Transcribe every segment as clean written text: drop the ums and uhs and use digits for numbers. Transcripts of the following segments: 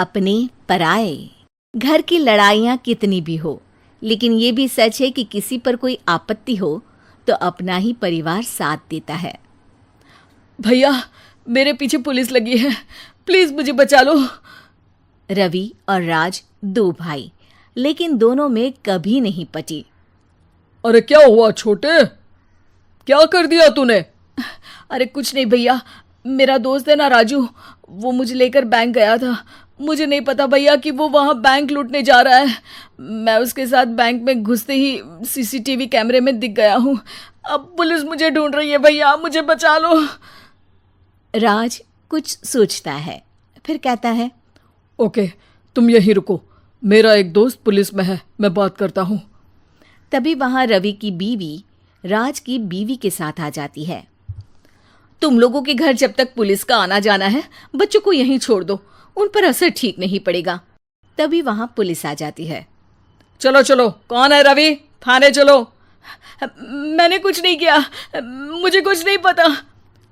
अपने पराए। घर की लड़ाइयाँ कितनी भी हो, लेकिन ये भी सच है कि किसी पर कोई आपत्ति हो तो अपना ही परिवार साथ देता है। भैया, मेरे पीछे पुलिस लगी है, प्लीज मुझे बचा लो। रवि और राज दो भाई, लेकिन दोनों में कभी नहीं पटी। अरे क्या हुआ छोटे, क्या कर दिया तूने? अरे कुछ नहीं भैया, मेरा दोस्त है ना राजू, वो मुझे लेकर बैंक गया था। मुझे नहीं पता भैया कि वो वहाँ बैंक लूटने जा रहा है। मैं उसके साथ बैंक में घुसते ही सीसीटीवी कैमरे में दिख गया हूँ। अब पुलिस मुझे ढूंढ रही है भैया, मुझे बचा लो। राज कुछ सोचता है, फिर कहता है, ओके, तुम यहीं रुको, मेरा एक दोस्त पुलिस में है, मैं बात करता हूँ। तभी वहां रवि की बीवी राज की बीवी के साथ आ जाती है। तुम लोगों के घर जब तक पुलिस का आना जाना है, बच्चों को यहीं छोड़ दो, उन पर असर ठीक नहीं पड़ेगा। तभी वहां पुलिस आ जाती है। चलो चलो, कौन है रवि, थाने चलो। मैंने कुछ नहीं किया, मुझे कुछ नहीं पता।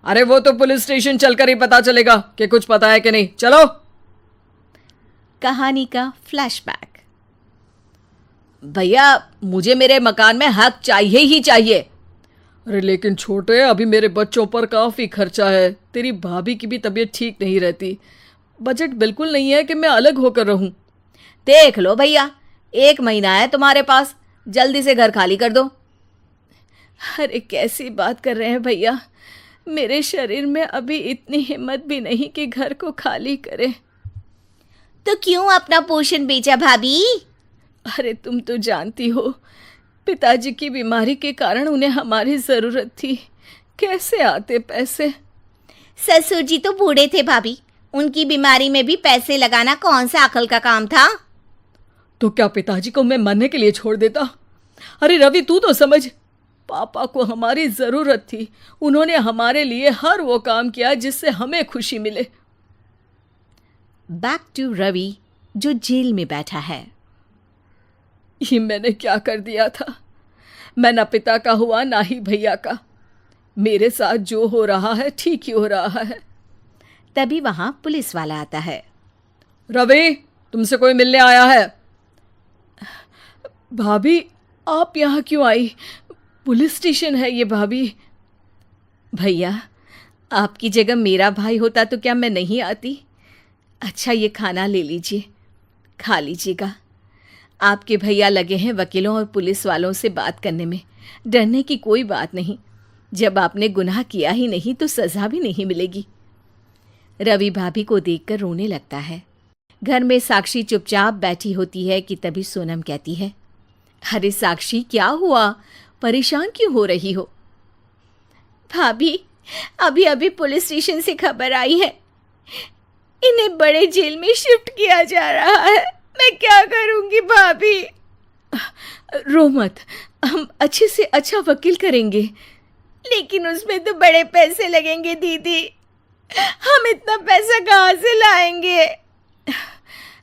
अरे वो तो पुलिस स्टेशन चलकर ही पता चलेगा कि कुछ पता है कि नहीं, चलो। कहानी का फ्लैशबैक। भैया, मुझे मेरे मकान में हक चाहिए ही चाहिए। अरे लेकिन छोटे, अभी मेरे बच्चों पर काफ़ी खर्चा है, तेरी भाभी की भी तबीयत ठीक नहीं रहती, बजट बिल्कुल नहीं है कि मैं अलग होकर रहूं। देख लो भैया, 1 महीना है तुम्हारे पास, जल्दी से घर खाली कर दो। अरे कैसी बात कर रहे हैं भैया, मेरे शरीर में अभी इतनी हिम्मत भी नहीं कि घर को खाली करे। तो क्यों अपना पोषण बेचा भाभी? अरे तुम तो जानती हो, पिताजी की बीमारी के कारण उन्हें हमारी ज़रूरत थी, कैसे आते पैसे। ससुर जी तो बूढ़े थे भाभी, उनकी बीमारी में भी पैसे लगाना कौन सा अकल का काम था। तो क्या पिताजी को मैं मरने के लिए छोड़ देता? अरे रवि, तू तो समझ, पापा को हमारी ज़रूरत थी, उन्होंने हमारे लिए हर वो काम किया जिससे हमें खुशी मिले। बैक टू रवि, जो जेल में बैठा है। ये मैंने क्या कर दिया था? मैं ना पिता का हुआ ना ही भैया का। मेरे साथ जो हो रहा है ठीक ही हो रहा है। तभी वहां पुलिस वाला आता है। रवि, तुमसे कोई मिलने आया है। भाभी, आप यहाँ क्यों आई? पुलिस स्टेशन है ये भाभी। भैया, आपकी जगह मेरा भाई होता तो क्या मैं नहीं आती? अच्छा, ये खाना ले लीजिए, खा लीजिएगा। आपके भैया लगे हैं वकीलों और पुलिस वालों से बात करने में, डरने की कोई बात नहीं। जब आपने गुनाह किया ही नहीं तो सज़ा भी नहीं मिलेगी। रवि भाभी को देखकर रोने लगता है। घर में साक्षी चुपचाप बैठी होती है कि तभी सोनम कहती है, अरे साक्षी, क्या हुआ, परेशान क्यों हो रही हो? भाभी, अभी अभी पुलिस स्टेशन से खबर आई है, इन्हें बड़े जेल में शिफ्ट किया जा रहा है। मैं क्या करूंगी भाभी? रो मत, हम अच्छे से अच्छा वकील करेंगे। लेकिन उसमें तो बड़े पैसे लगेंगे दीदी, हम इतना पैसा कहाँ से लाएंगे?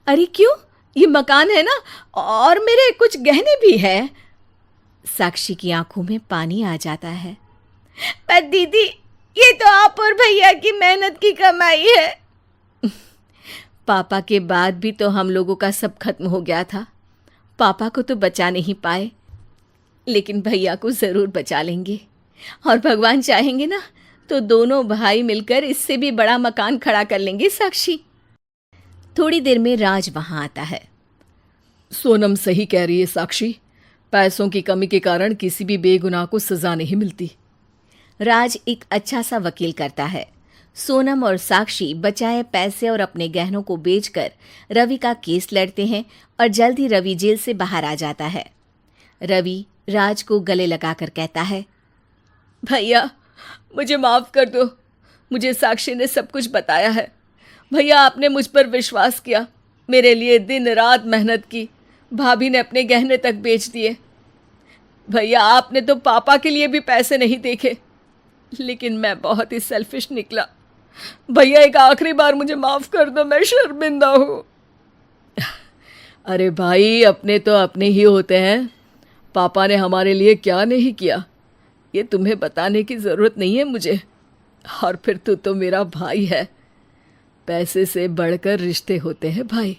अरे क्यों, ये मकान है ना, और मेरे कुछ गहने भी है। साक्षी की आंखों में पानी आ जाता है। पर दीदी, ये तो आप और भैया की मेहनत की कमाई है। पापा के बाद भी तो हम लोगों का सब खत्म हो गया था। पापा को तो बचा नहीं पाए, लेकिन भैया को ज़रूर बचा लेंगे, और भगवान चाहेंगे ना तो दोनों भाई मिलकर इससे भी बड़ा मकान खड़ा कर लेंगे। साक्षी। थोड़ी देर में राज वहां आता है। सोनम सही कह रही है साक्षी, पैसों की कमी के कारण किसी भी बेगुनाह को सज़ा नहीं मिलती। राज एक अच्छा सा वकील करता है। सोनम और साक्षी बचाए पैसे और अपने गहनों को बेचकर रवि का केस लड़ते हैं और जल्द ही रवि जेल से बाहर आ जाता है। रवि राज को गले लगाकर कहता है, भैया मुझे माफ़ कर दो, मुझे साक्षी ने सब कुछ बताया है। भैया, आपने मुझ पर विश्वास किया, मेरे लिए दिन रात मेहनत की, भाभी ने अपने गहने तक बेच दिए। भैया, आपने तो पापा के लिए भी पैसे नहीं देखे, लेकिन मैं बहुत ही सेल्फिश निकला। भैया, एक आखिरी बार मुझे माफ़ कर दो, मैं शर्मिंदा हूँ। अरे भाई, अपने तो अपने ही होते हैं, पापा ने हमारे लिए क्या नहीं किया ये तुम्हें बताने की ज़रूरत नहीं है मुझे। और फिर तू तो मेरा भाई है। पैसे से बढ़कर रिश्ते होते हैं भाई।